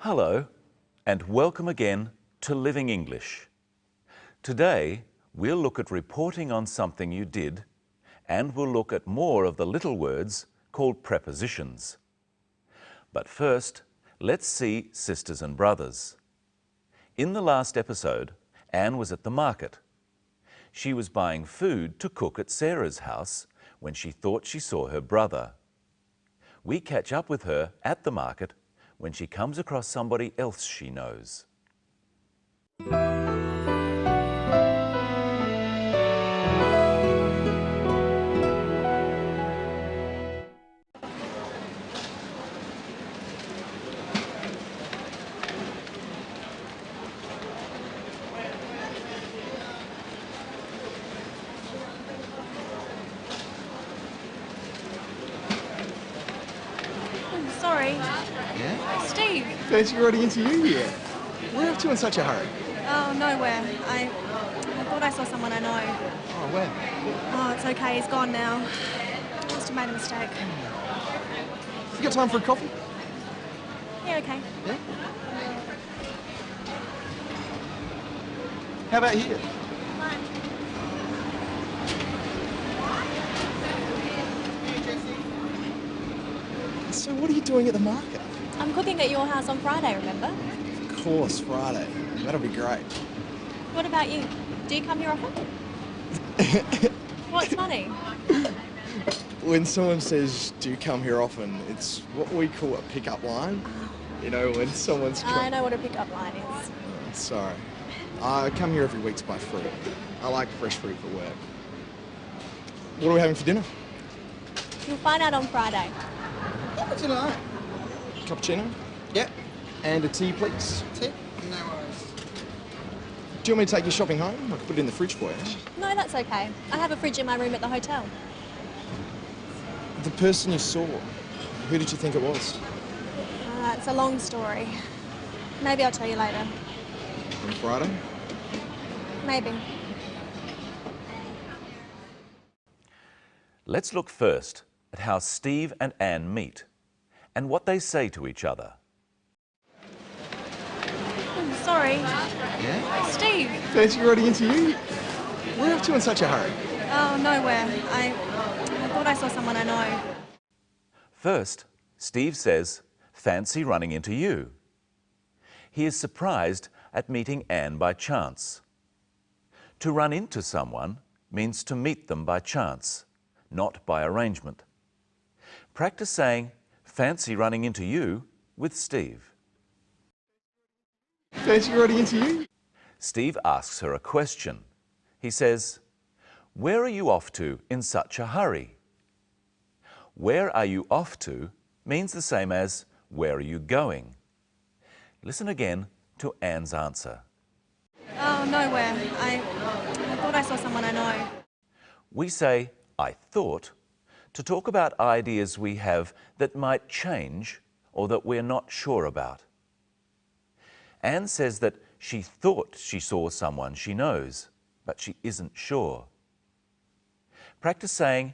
Hello, and welcome again to Living English. Today, we'll look at reporting on something you did, and we'll look at more of the little words called prepositions. But first, let's see sisters and brothers. In the last episode, Anne was at the market. She was buying food to cook at Sarah's house when she thought she saw her brother. We catch up with her at the market when she comes across somebody else she knows. Sorry. Yeah? Steve. Fancy already into you here. Where off to in such a hurry? Oh, nowhere. I thought I saw someone I know. Oh, where? Oh, it's okay. He's gone now. Must have made a mistake. You got time for a coffee? Yeah, okay. Yeah? How about here? Fine. So what are you doing at the market? I'm cooking at your house on Friday, remember? Of course, Friday. That'll be great. What about you? Do you come here often? What's funny? When someone says, do you come here often, it's what we call a pick-up line. You know, when someone's... I know what a pickup line is. Oh, sorry. I come here every week to buy fruit. I like fresh fruit for work. What are we having for dinner? You'll find out on Friday. What's tonight? Cappuccino? Yep. And a tea, please. Tea? No worries. Do you want me to take your shopping home? I can put it in the fridge for you. No, that's okay. I have a fridge in my room at the hotel. The person you saw, who did you think it was? It's a long story. Maybe I'll tell you later. On Friday? Maybe. Let's look first at how Steve and Anne meet and what they say to each other. Sorry. Yeah? Steve. Fancy already into you? Where off to in such a hurry? Oh, nowhere. I thought I saw someone I know. First, Steve says, "Fancy running into you." He is surprised at meeting Anne by chance. To run into someone means to meet them by chance, not by arrangement. Practice saying, "Fancy running into you" with Steve. Fancy already into you? Steve asks her a question. He says, "Where are you off to in such a hurry?" Where are you off to means the same as where are you going? Listen again to Anne's answer. Oh, nowhere. I thought I saw someone I know. We say, "I thought," to talk about ideas we have that might change or that we're not sure about. Anne says that she thought she saw someone she knows, but she isn't sure. Practice saying,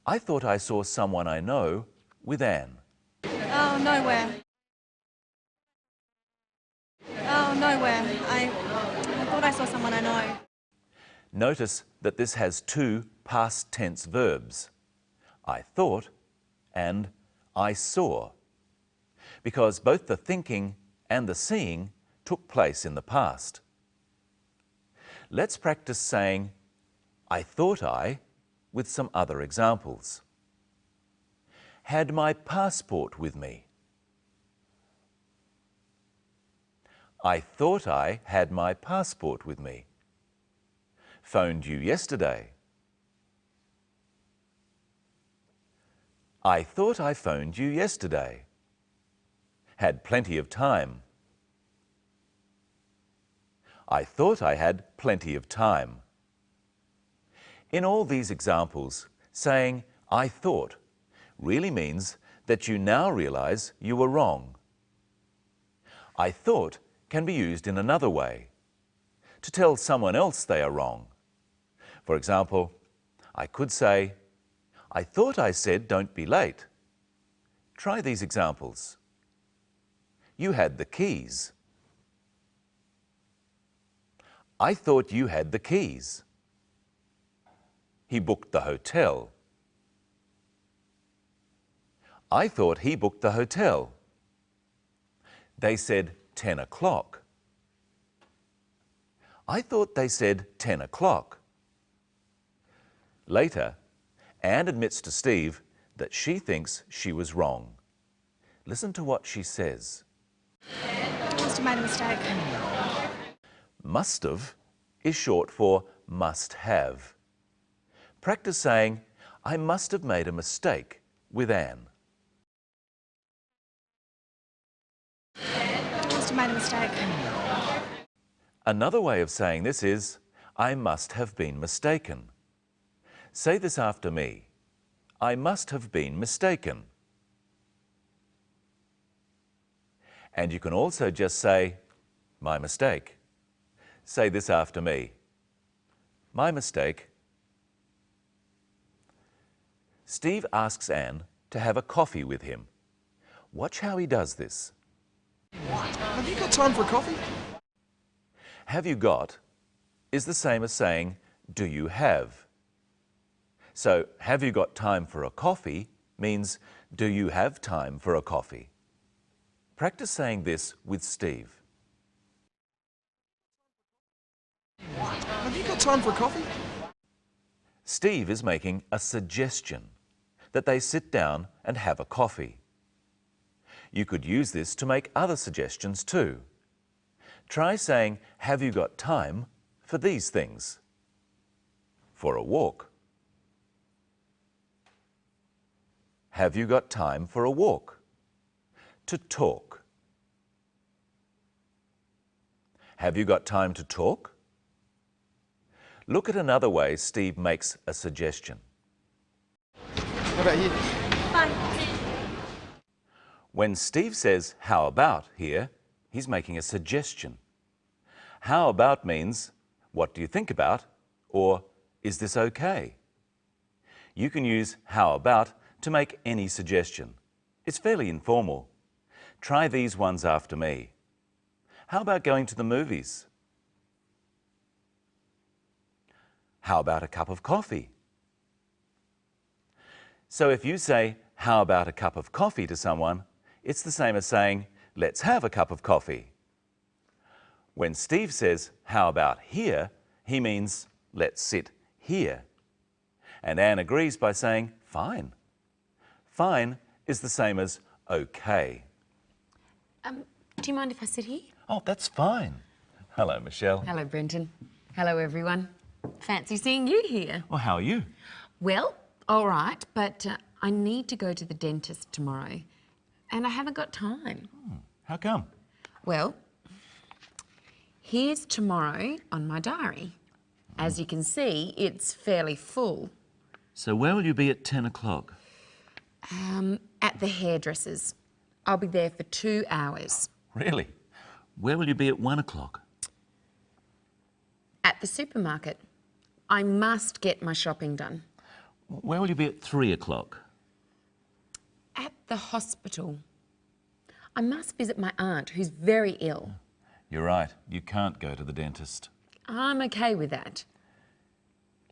"I thought I saw someone I know" with Anne. Oh, nowhere. Oh, nowhere. I thought I saw someone I know. Notice that this has two past tense verbs, "I thought" and "I saw," because both the thinking and the seeing took place in the past. Let's practice saying, "I thought I," with some other examples. Had my passport with me. I thought I had my passport with me. Phoned you yesterday. I thought I phoned you yesterday. Had plenty of time. I thought I had plenty of time. In all these examples, saying "I thought" really means that you now realize you were wrong. I thought can be used in another way, to tell someone else they are wrong. For example, I could say, "I thought I said don't be late." Try these examples. you had the keys. I thought you had the keys. He booked the hotel. I thought he booked the hotel. They said 10 o'clock. I thought they said 10 o'clock. Later, Anne admits to Steve that she thinks she was wrong. Listen to what she says. I must have made a mistake. Must have is short for must have. Practice saying, I must have made a mistake with Anne. I must have made a mistake. Another way of saying this is, I must have been mistaken. Say this after me. I must have been mistaken. And you can also just say, my mistake. Say this after me. My mistake. Steve asks Anne to have a coffee with him. Watch how he does this. What? Have you got time for a coffee? Have you got is the same as saying, do you have? So, have you got time for a coffee means, do you have time for a coffee? Practice saying this with Steve. What? Have you got time for a coffee? Steve is making a suggestion that they sit down and have a coffee. You could use this to make other suggestions too. Try saying, have you got time for these things? For a walk. Have you got time for a walk? To talk. Have you got time to talk? Look at another way Steve makes a suggestion. What about you? Fine. When Steve says, how about here, he's making a suggestion. How about means, what do you think about? Or, is this okay? You can use how about to make any suggestion. It's fairly informal. Try these ones after me. How about going to the movies? How about a cup of coffee? So if you say, how about a cup of coffee to someone, it's the same as saying, let's have a cup of coffee. When Steve says, how about here, he means, let's sit here. And Anne agrees by saying, fine. Fine is the same as okay. Do you mind if I sit here? Oh, that's fine. Hello, Michelle. Hello, Brenton. Hello, everyone. Fancy seeing you here. Well, how are you? Well, all right, but I need to go to the dentist tomorrow and I haven't got time. How come? Well, here's tomorrow on my diary. As you can see, it's fairly full. So where will you be at 10 o'clock? At the hairdresser's. I'll be there for 2 hours. Really? Where will you be at 1 o'clock? At the supermarket. I must get my shopping done. Where will you be at 3 o'clock? At the hospital. I must visit my aunt, who's very ill. You're right, you can't go to the dentist. I'm okay with that.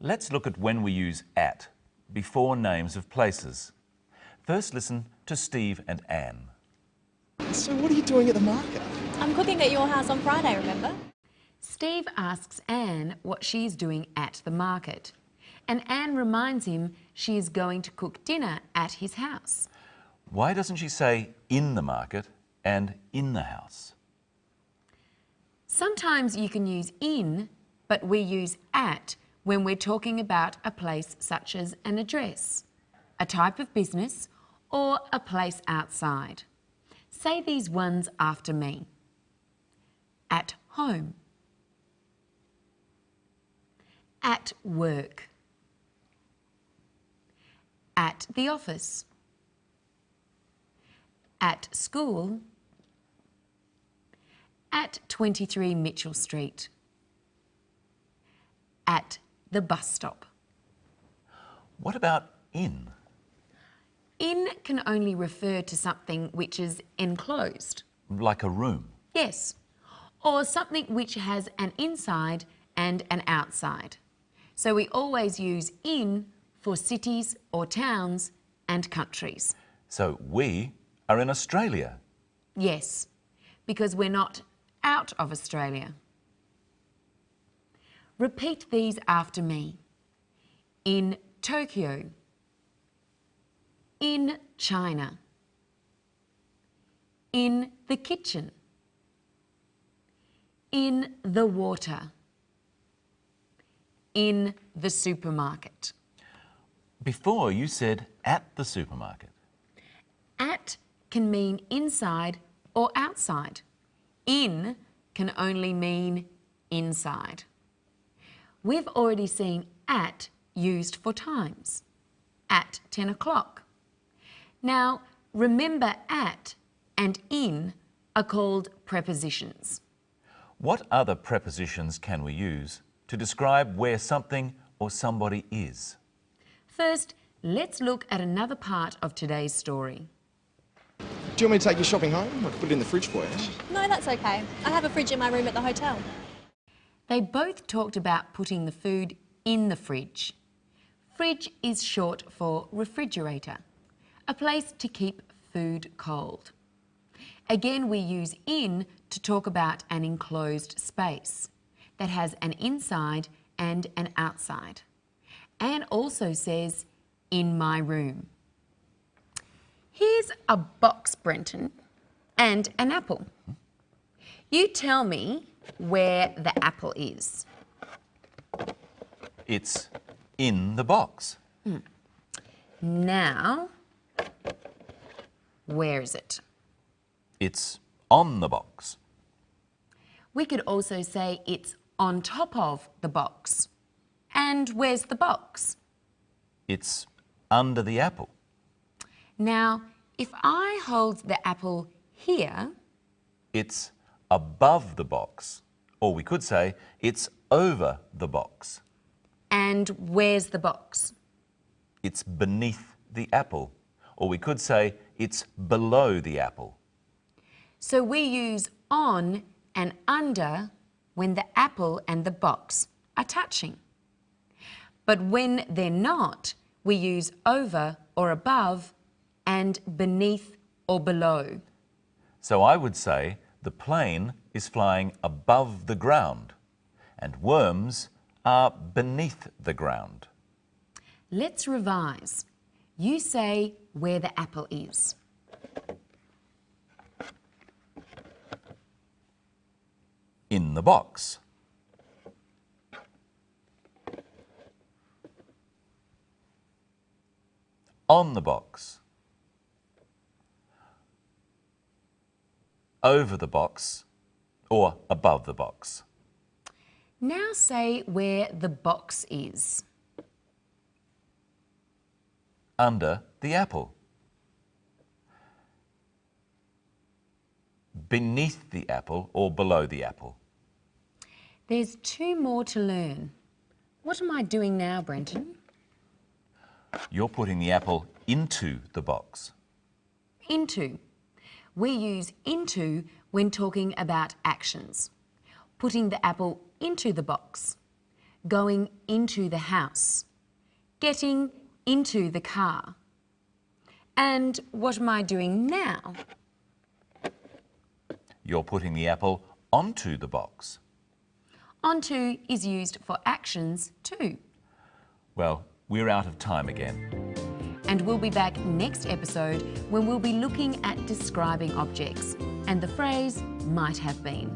Let's look at when we use at before names of places. First listen to Steve and Anne. So what are you doing at the market? I'm cooking at your house on Friday, remember? Steve asks Anne what she's doing at the market. And Anne reminds him she is going to cook dinner at his house. Why doesn't she say in the market and in the house? Sometimes you can use in, but we use at when we're talking about a place such as an address, a type of business, or a place outside. Say these ones after me. At home. At work. At the office. At school. At 23 Mitchell Street. At the bus stop. What about in? In can only refer to something which is enclosed. Like a room. Yes. Or something which has an inside and an outside. So we always use in for cities or towns and countries. So we are in Australia. Yes, because we're not out of Australia. Repeat these after me. In Tokyo. In China. In the kitchen. In the water. In the supermarket. Before you said at the supermarket. At can mean inside or outside. In can only mean inside. We've already seen at used for times. At 10 o'clock. Now, remember at and in are called prepositions. What other prepositions can we use to describe where something or somebody is? First, let's look at another part of today's story. Do you want me to take your shopping home? I can put it in the fridge for you. No, that's okay. I have a fridge in my room at the hotel. They both talked about putting the food in the fridge. Fridge is short for refrigerator, a place to keep food cold. Again, we use in to talk about an enclosed space that has an inside and an outside. And also says, in my room. Here's a box, Brenton, and an apple. You tell me where the apple is. It's in the box. Now, where is it? It's on the box. We could also say it's on top of the box. And where's the box? It's under the apple. Now, if I hold the apple here, It's above the box. Or we could say it's over the box. and where's the box? It's beneath the apple. Or we could say it's below the apple. So we use on and under when the apple and the box are touching. But when they're not, we use over or above and beneath or below. So I would say the plane is flying above the ground and worms are beneath the ground. Let's revise. You say where the apple is. In the box. On the box. Over the box or above the box. Now say where the box is. Under the apple. Beneath the apple or below the apple. There's two more to learn. What am I doing now, Brenton? You're putting the apple into the box. Into. We use into when talking about actions. Putting the apple into the box. Going into the house. Getting into the car. And what am I doing now? You're putting the apple onto the box. Onto is used for actions too. Well, we're out of time again. And we'll be back next episode when we'll be looking at describing objects and the phrase might have been.